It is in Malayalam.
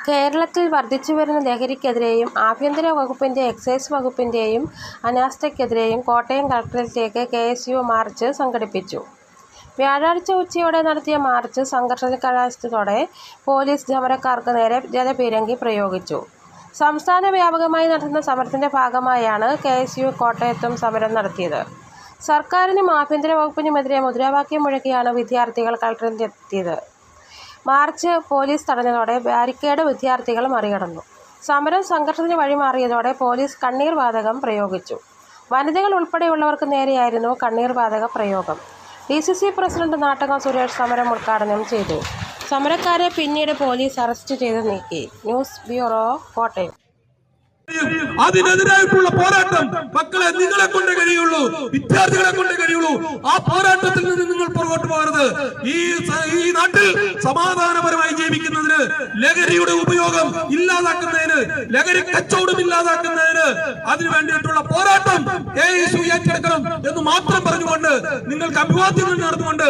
കേരളത്തിൽ വർദ്ധിച്ചുവരുന്ന ലഹരിക്കെതിരെയും ആഭ്യന്തര വകുപ്പിൻ്റെ എക്സൈസ് വകുപ്പിൻ്റെയും അനാസ്ഥയ്ക്കെതിരെയും കോട്ടയം കളക്ടറേറ്റിലേക്ക് KSU മാർച്ച് സംഘടിപ്പിച്ചു. വ്യാഴാഴ്ച ഉച്ചയോടെ നടത്തിയ മാർച്ച് സംഘർഷത്തിൽ കലാശിച്ചതോടെ പോലീസ് സമരക്കാർക്ക് നേരെ ജലപീരങ്കി പ്രയോഗിച്ചു. സംസ്ഥാന വ്യാപകമായി നടത്തുന്ന സമരത്തിൻ്റെ ഭാഗമായാണ് KSU കോട്ടയത്തും സമരം നടത്തിയത്. സർക്കാരിനും ആഭ്യന്തര വകുപ്പിനുമെതിരെ മുദ്രാവാക്യം മുഴക്കിയാണ് വിദ്യാർത്ഥികൾ കളക്ടറേറ്റിലെത്തിയത്. മാർച്ച് പോലീസ് തടഞ്ഞതോടെ ബാരിക്കേഡ് വിദ്യാർത്ഥികൾ മറികടന്നു. സമരം സംഘർഷത്തിന് വഴിമാറിയതോടെ പോലീസ് കണ്ണീർ വാതകം പ്രയോഗിച്ചു. വനിതകൾ ഉൾപ്പെടെയുള്ളവർക്ക് നേരെയായിരുന്നു കണ്ണീർ വാതക പ്രയോഗം. DCC പ്രസിഡന്റ് നാട്ടകം സുരേഷ് സമരം ഉദ്ഘാടനം ചെയ്തു. സമരക്കാരെ പിന്നീട് പോലീസ് അറസ്റ്റ് ചെയ്ത് നീക്കി. News bureau, Kottayam. അതിനെതിരായിട്ടുള്ള പോരാട്ടം മക്കളെ നിങ്ങളെ കൊണ്ടേ കഴിയുള്ളൂ, വിദ്യാർത്ഥികളെ കൊണ്ടേ കഴിയുള്ളൂ. ആ പോരാട്ടത്തിൽ നിന്ന് നിങ്ങൾ പുറകോട്ട് പോകരുത്. ഈ നാട്ടിൽ സമാധാനപരമായി ജീവിക്കുന്നതിന്, ലഹരിയുടെ ഉപയോഗം ഇല്ലാതാക്കുന്നതിന്, ലഹരി കച്ചവടം ഇല്ലാതാക്കുന്നതിന് അതിനു വേണ്ടിയിട്ടുള്ള പോരാട്ടം KSU ഏറ്റെടുക്കണം എന്ന് മാത്രം പറഞ്ഞുകൊണ്ട് നിങ്ങൾക്ക് അഭിവാദ്യങ്ങൾ നടന്നുകൊണ്ട്